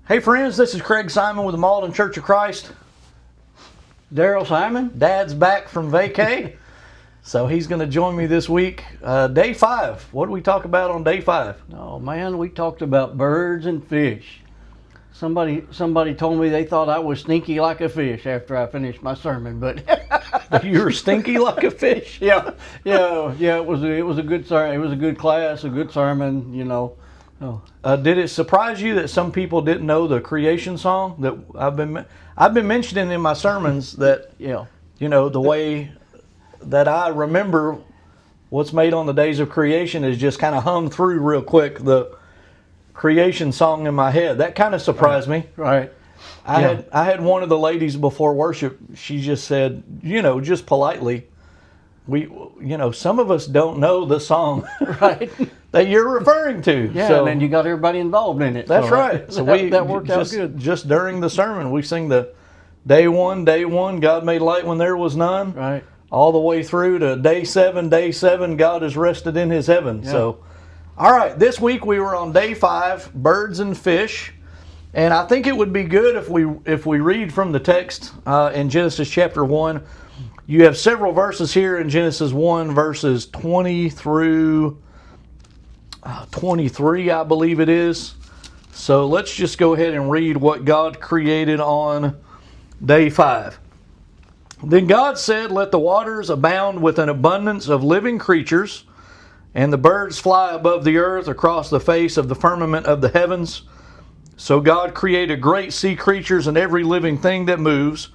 Hey friends, this is Craig Simon with the Malden Church of Christ. Darrell Simon. Dad's back from vacay, so he's going to join me this week. Day 5. What did we talk about on day 5? Oh man, we talked about birds and fish. Somebody told me they thought I was stinky like a fish after I finished my sermon, but You were stinky like a fish? yeah. It was a good sermon. It was a good class, a good sermon. Did it surprise you that some people didn't know the creation song that I've been mentioning in my sermons that the way that I remember what's made on the days of creation is just kind of hummed through real quick the creation song in my head. That kind of surprised me. Right. I had one of the ladies before worship. She just said, just politely, some of us don't know the song Right. that you're referring to. Yeah, so, and then you got everybody involved in it. That's right. So that worked out good. Just during the sermon, we sing the day one, God made light when there was none. Right. All the way through to day 7, God has rested in his heaven. Yeah. So, all right, this week we were on day 5, birds and fish. And I think it would be good if we read from the text in Genesis chapter 1. You have several verses here in Genesis 1, verses 20 through 23, I believe it is. So let's just go ahead and read what God created on day 5. Then God said, "Let the waters abound with an abundance of living creatures, and the birds fly above the earth across the face of the firmament of the heavens." So God created great sea creatures and every living thing that moves,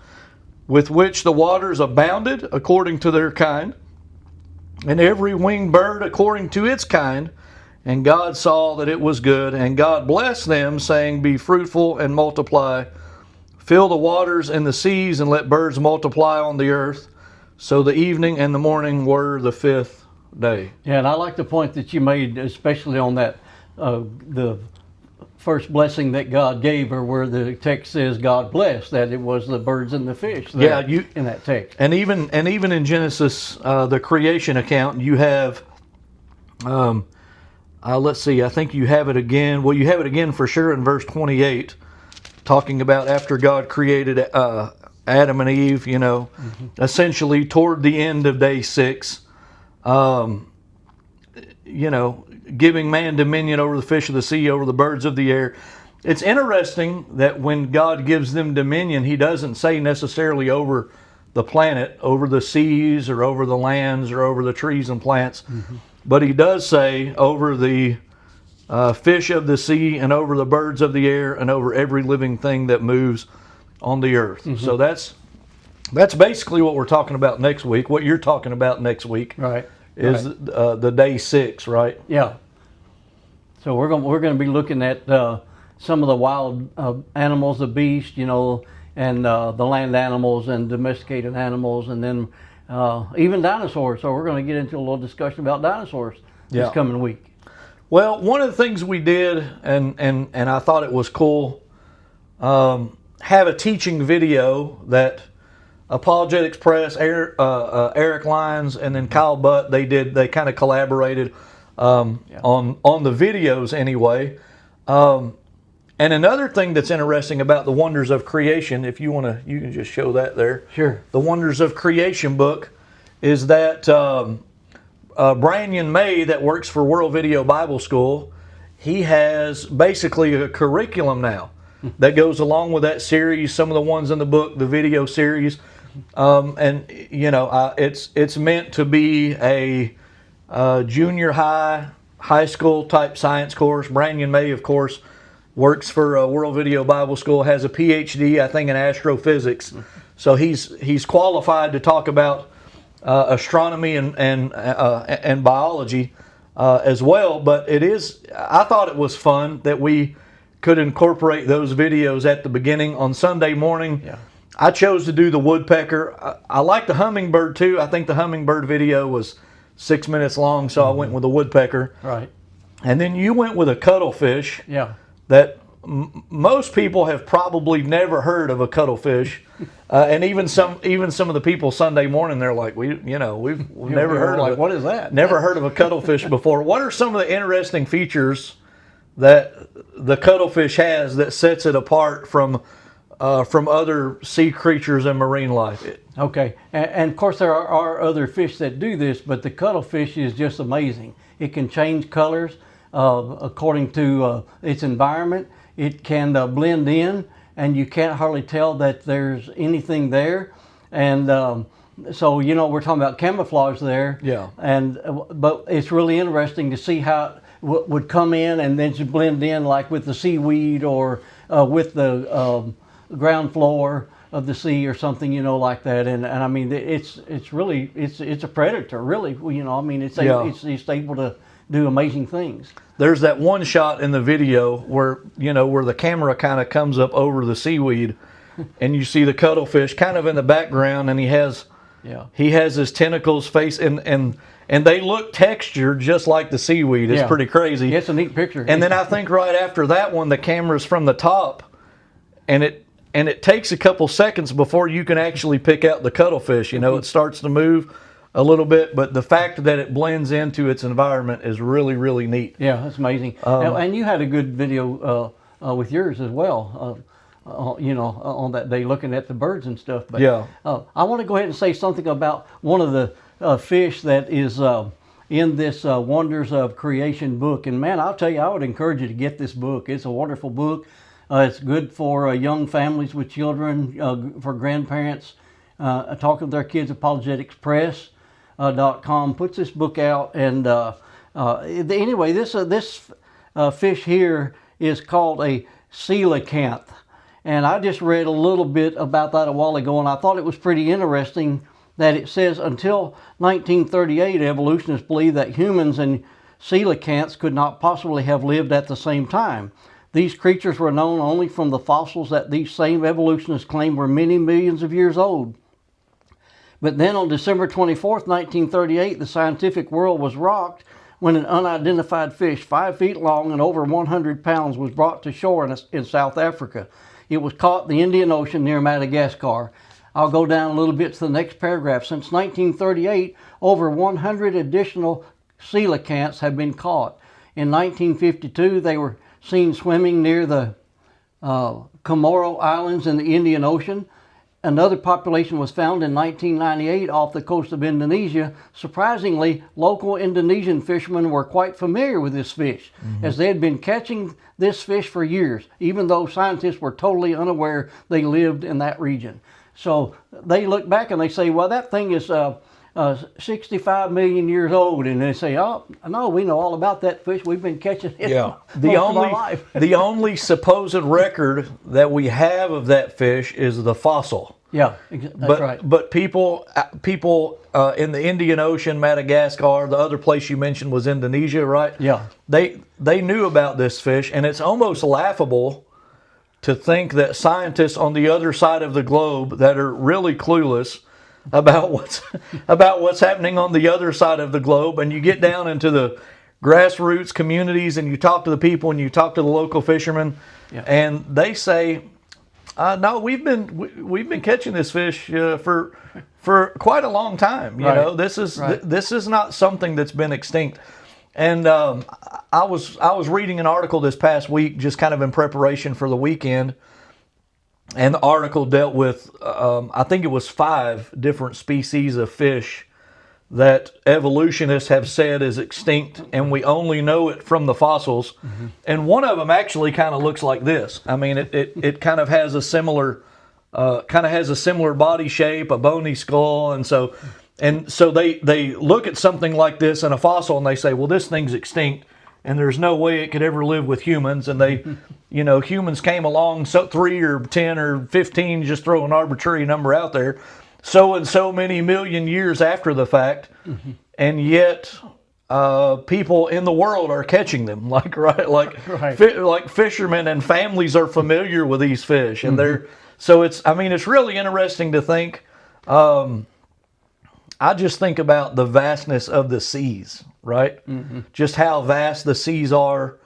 with which the waters abounded according to their kind, and every winged bird according to its kind. And God saw that it was good, and God blessed them, saying, "Be fruitful and multiply, fill the waters and the seas, and let birds multiply on the earth." So the evening and the morning were the 5th day. Yeah, and I like the point that you made, especially on that the first blessing that God gave her, where the text says God blessed, that it was the birds and the fish. In that text, and even in Genesis, the creation account, you have, let's see, I think you have it again. Well, you have it again for sure in verse 28, talking about after God created Adam and Eve. Essentially toward the end of day 6. Giving man dominion over the fish of the sea, over the birds of the air. It's interesting that when God gives them dominion, he doesn't say necessarily over the planet, over the seas, or over the lands, or over the trees and plants. Mm-hmm. But he does say over the fish of the sea, and over the birds of the air, and over every living thing that moves on the earth. Mm-hmm. So that's basically what we're talking about next week, what you're talking about next week. Right. Is the day 6, right? Yeah. So we're going to be looking at some of the wild animals, the beasts, and the land animals and domesticated animals, and then even dinosaurs. So we're going to get into a little discussion about dinosaurs this coming week. Well, one of the things we did, and I thought it was cool, have a teaching video that Apologetics Press, Eric Lyons, and then Kyle Butt, they kind of collaborated on the videos anyway. And another thing that's interesting about the Wonders of Creation, if you want to, you can just show that there. Sure. The Wonders of Creation book is that Branyan May, that works for World Video Bible School, he has basically a curriculum now that goes along with that series. Some of the ones in the book, the video series. It's meant to be a junior high school type science course. Branyan May, of course, works for World Video Bible School, has a PhD, I think, in astrophysics. So he's qualified to talk about astronomy and biology as well. But I thought it was fun that we could incorporate those videos at the beginning on Sunday morning. Yeah. I chose to do the woodpecker. I like the hummingbird too. I think the hummingbird video was 6 minutes long, so I went with the woodpecker. Right. And then you went with a cuttlefish. Yeah. That most people have probably never heard of a cuttlefish, and even some of the people Sunday morning, they're like, we've never heard of what is that? Never heard of a cuttlefish before. What are some of the interesting features that the cuttlefish has that sets it apart from other sea creatures and marine life. Okay, and of course there are other fish that do this, but the cuttlefish is just amazing. It can change colors according to its environment. It can blend in, and you can't hardly tell that there's anything there. And so, you know, we're talking about camouflage there. Yeah. And but it's really interesting to see how it would come in and then just blend in, like with the seaweed or with the ground floor of the sea or something, you know, like that. And I mean, it's really it's a predator, really. You know, I mean, it's able to do amazing things. There's that one shot in the video where, you know, where the camera kind of comes up over the seaweed, and you see the cuttlefish kind of in the background, and he has his tentacles face and they look textured just like the seaweed. It's pretty crazy. It's a neat picture. And then I think right after that one, the camera's from the top, and it takes a couple seconds before you can actually pick out the cuttlefish. You know, it starts to move a little bit, but the fact that it blends into its environment is really, really neat. Yeah, that's amazing. And you had a good video with yours as well, you know, on that day looking at the birds and stuff. But I want to go ahead and say something about one of the fish that is in this Wonders of Creation book. And man, I'll tell you, I would encourage you to get this book. It's a wonderful book. It's good for young families with children, for grandparents talking to their kids. ApologeticsPress.com puts this book out, and anyway, this fish here is called a coelacanth, and I just read a little bit about that a while ago, and I thought it was pretty interesting that it says until 1938, evolutionists believed that humans and coelacanths could not possibly have lived at the same time. These creatures were known only from the fossils that these same evolutionists claim were many millions of years old. But then on December 24th, 1938, the scientific world was rocked when an unidentified fish 5 feet long and over 100 pounds was brought to shore in South Africa. It was caught in the Indian Ocean near Madagascar. I'll go down a little bit to the next paragraph. Since 1938, over 100 additional coelacanths have been caught. In 1952, they were seen swimming near the Comoro Islands in the Indian Ocean. Another population was found in 1998 off the coast of Indonesia. Surprisingly, local Indonesian fishermen were quite familiar with this fish, as they had been catching this fish for years, even though scientists were totally unaware they lived in that region. So they look back and they say, well, that thing is 65 million years old, and they say, oh no, we know all about that fish. We've been catching it most of our life. The only supposed record that we have of that fish is the fossil. Yeah, that's right. But people in the Indian Ocean, Madagascar, the other place you mentioned was Indonesia, right? Yeah. They knew about this fish, and it's almost laughable to think that scientists on the other side of the globe that are really clueless about what's happening on the other side of the globe, and you get down into the grassroots communities and you talk to the people and you talk to the local fishermen, and they say, no, we've been catching this fish for quite a long time. You know, this is not something that's been extinct. And I was reading an article this past week, just kind of in preparation for the weekend. And the article dealt with, I think it was 5 different species of fish that evolutionists have said is extinct, and we only know it from the fossils. And one of them actually kind of looks like this. I mean, it kind of has a similar body shape, a bony skull, and so they look at something like this in a fossil and they say, well, this thing's extinct, and there's no way it could ever live with humans. And they, you know, humans came along, so 3 or 10 or 15, just throw an arbitrary number out there, so and so many million years after the fact, and yet people in the world are catching them, like fishermen and families are familiar with these fish, and it's really interesting to think. I just think about the vastness of the seas, right? Just how vast the seas are.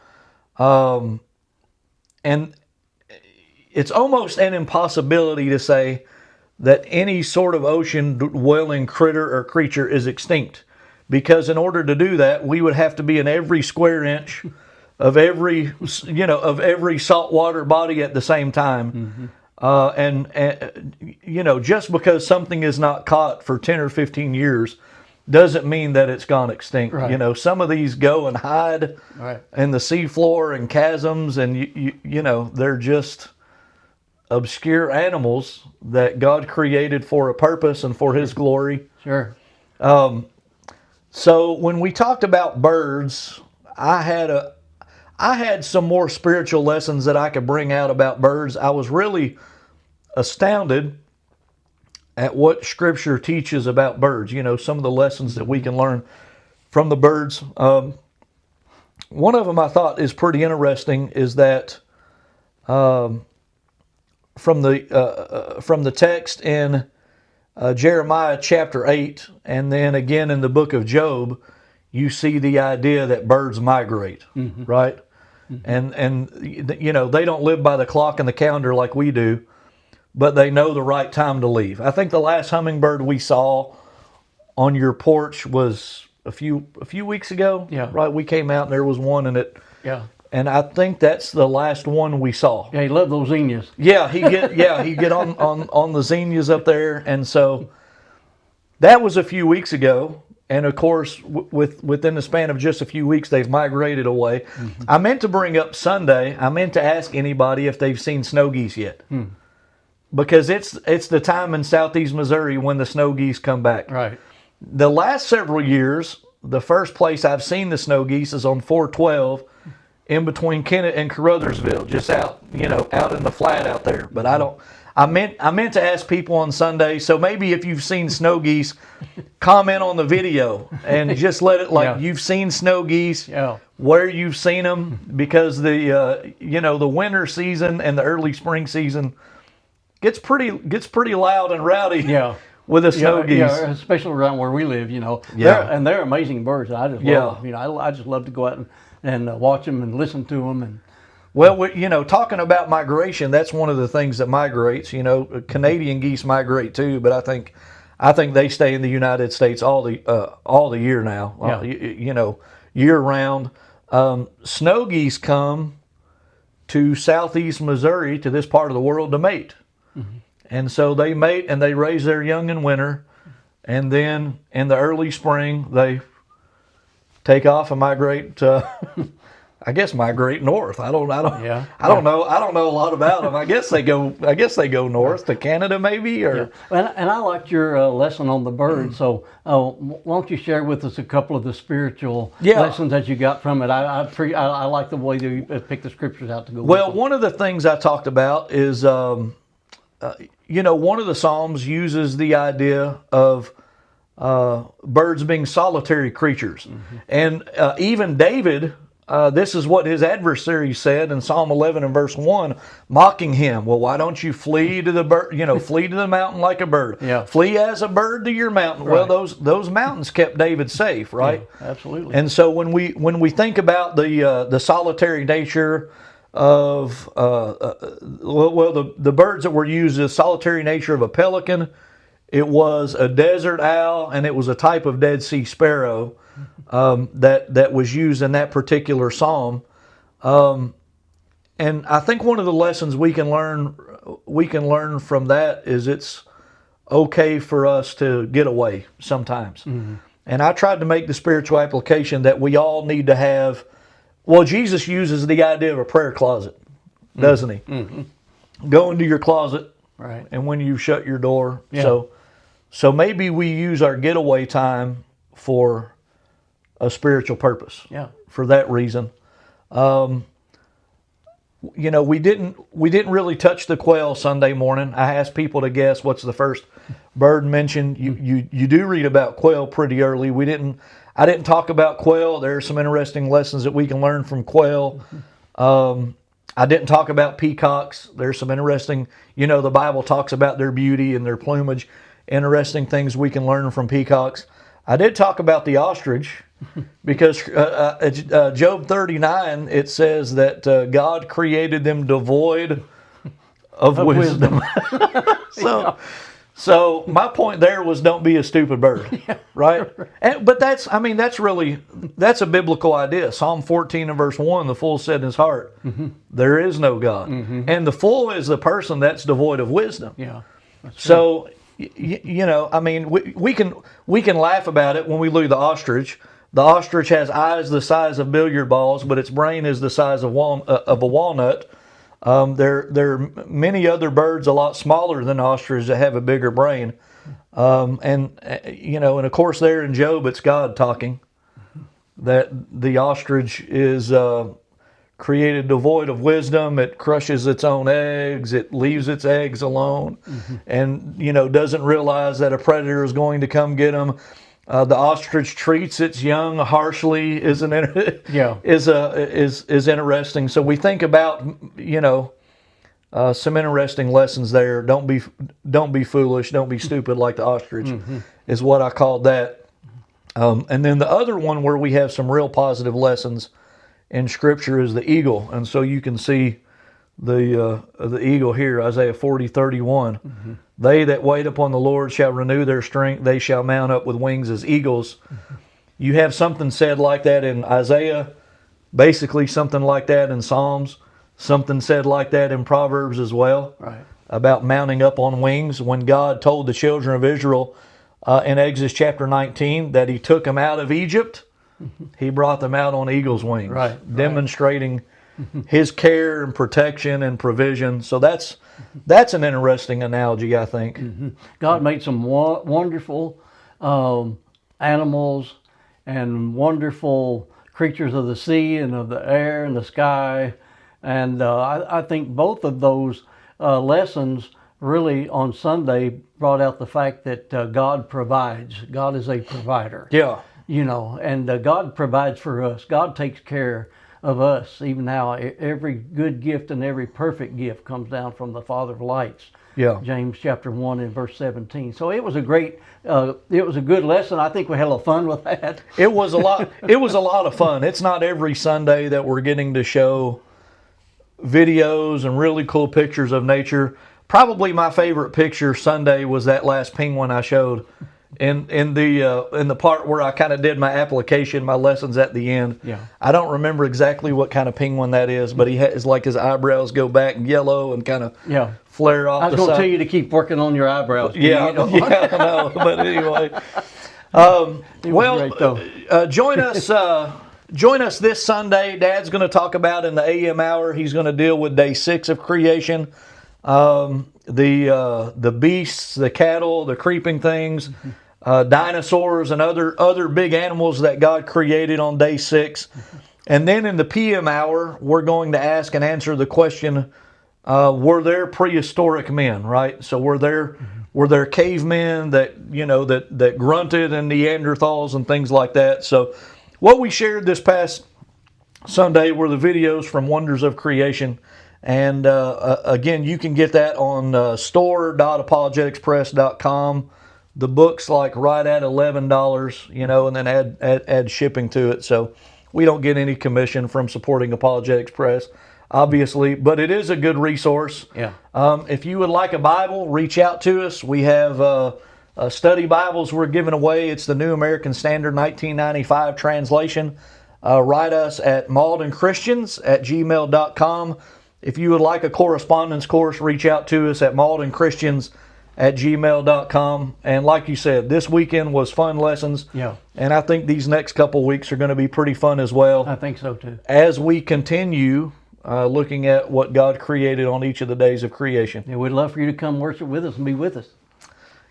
And it's almost an impossibility to say that any sort of ocean dwelling critter or creature is extinct. Because in order to do that, we would have to be in every square inch of every saltwater body at the same time. And just because something is not caught for 10 or 15 years doesn't mean that it's gone extinct. Right. Some of these go and hide Right. in the seafloor and chasms, and they're just obscure animals that God created for a purpose and for His glory. Sure. So when we talked about birds, I had some more spiritual lessons that I could bring out about birds. I was really astounded at what Scripture teaches about birds. Some of the lessons that we can learn from the birds. One of them I thought is pretty interesting is that from the text in Jeremiah chapter 8, and then again in the book of Job, you see the idea that birds migrate, right? And they don't live by the clock and the calendar like we do, but they know the right time to leave. I think the last hummingbird we saw on your porch was a few weeks ago. Yeah. Right. We came out and there was one in it. Yeah. And I think that's the last one we saw. Yeah, he loved those zinnias. Yeah, he'd get on the zinnias up there, and so that was a few weeks ago. And of course, within the span of just a few weeks, they've migrated away. I meant to bring up Sunday. I meant to ask anybody if they've seen snow geese yet, because it's the time in southeast Missouri when the snow geese come back. Right. The last several years, the first place I've seen the snow geese is on 412. In between Kennett and Caruthersville, just out in the flat out there. But I meant to ask people on Sunday, so maybe if you've seen snow geese, comment on the video and just let it you've seen snow geese, where you've seen them, because the winter season and the early spring season gets pretty loud and rowdy. Yeah. With the snow geese. Yeah, especially around where we live, Yeah. They're amazing birds. I just love them. I just love to go out and watch them and listen to them. And well, talking about migration, that's one of the things that migrates. Canadian geese migrate too, but I think they stay in the United States all the year now. Yeah. Year round. Snow geese come to southeast Missouri, to this part of the world, to mate. And so they mate and they raise their young in winter, and then in the early spring they take off and migrate. Migrate north. I don't know a lot about them. I guess they go north to Canada maybe, or. Yeah. And I liked your lesson on the birds. So why don't you share with us a couple of the spiritual lessons that you got from it? I like the way you pick the scriptures out to go. Well, one of the things I talked about is. One of the Psalms uses the idea of birds being solitary creatures. And even David, this is what his adversary said in Psalm 11 and verse 1, mocking him. Well, why don't you flee to the flee to the mountain like a bird? Yeah. Flee as a bird to your mountain. Right. Well, those mountains kept David safe, right? Yeah, absolutely. And so when we think about the solitary nature of the birds that were used, the solitary nature of a pelican, it was a desert owl, and it was a type of Dead Sea sparrow that was used in that particular psalm. And I think one of the lessons we can learn from that is it's okay for us to get away sometimes. And I tried to make the spiritual application that we all need to have. Well, Jesus uses the idea of a prayer closet, doesn't he? Go into your closet, right, and when you shut your door. Yeah. So maybe we use our getaway time for a spiritual purpose. Yeah. For that reason, we didn't really touch the quail Sunday morning. I asked people to guess what's the first bird mentioned. You do read about quail pretty early. I didn't talk about quail. There are some interesting lessons that we can learn from quail. I didn't talk about peacocks. There's some interesting, the Bible talks about their beauty and their plumage. Interesting things we can learn from peacocks. I did talk about the ostrich because Job 39, it says that God created them devoid of wisdom. So my point there was, don't be a stupid bird, right? But that's a biblical idea. Psalm 14 and verse 1, the fool said in his heart, there is no God. And the fool is the person that's devoid of wisdom. Yeah. So, we can laugh about it when we look at the ostrich. The ostrich has eyes the size of billiard balls, but its brain is the size of a walnut. There are many other birds a lot smaller than ostriches that have a bigger brain. And of course there in Job, it's God talking, that the ostrich is created devoid of wisdom. It crushes its own eggs. It leaves its eggs alone, and doesn't realize that a predator is going to come get them. The ostrich treats its young harshly. Is interesting. So we think about some interesting lessons there. Don't be foolish. Don't be stupid like the ostrich, is what I called that. And then the other one where we have some real positive lessons in Scripture is the eagle. And so you can see the eagle here, Isaiah 40:31. They that wait upon the Lord shall renew their strength. They shall mount up with wings as eagles. You have something said like that in Isaiah, basically something like that in Psalms, something said like that in Proverbs as well, right, about mounting up on wings. When God told the children of Israel in Exodus chapter 19 that he took them out of Egypt, he brought them out on eagle's wings, right, demonstrating his care and protection and provision. So that's an interesting analogy, I think. God made some wonderful animals and wonderful creatures of the sea and of the air and the sky. And I think both of those lessons really on Sunday brought out the fact that God provides. God is a provider. Yeah. And God provides for us. God takes care of us. Even now, every good gift and every perfect gift comes down from the Father of lights. Yeah. James chapter 1 and verse 17. So it was a good lesson. I think we had a lot of fun with that. It was a lot of fun. It's not every Sunday that we're getting to show videos and really cool pictures of nature. Probably my favorite picture Sunday was that last penguin I showed in the part where I kind of did my application, my lessons at the end. Yeah. I don't remember exactly what kind of penguin that is, but his eyebrows go back yellow and kind of flare off. I was going to tell you to keep working on your eyebrows. Yeah, I know. But anyway, join us this Sunday. Dad's going to talk about in the AM hour. He's going to deal with day 6 of creation. The beasts, the cattle, the creeping things, dinosaurs, and other big animals that God created on day 6. And then in the PM hour, we're going to ask and answer the question: were there prehistoric men? Right. So were there cavemen that grunted, and Neanderthals and things like that? So what we shared this past Sunday were the videos from Wonders of Creation. And again, you can get that on store.apologeticspress.com. The book's like right at $11, and then add shipping to it. So we don't get any commission from supporting Apologetics Press, obviously, but it is a good resource. Yeah. If you would like a Bible, reach out to us. We have study Bibles we're giving away. It's the New American Standard 1995 translation. Write us at maldenchristians@gmail.com. If you would like a correspondence course, reach out to us at maldenchristians@gmail.com. And like you said, this weekend was fun lessons. Yeah. And I think these next couple weeks are going to be pretty fun as well. I think so too. As we continue looking at what God created on each of the days of creation. Yeah, we'd love for you to come worship with us and be with us.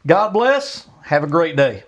God bless. Have a great day.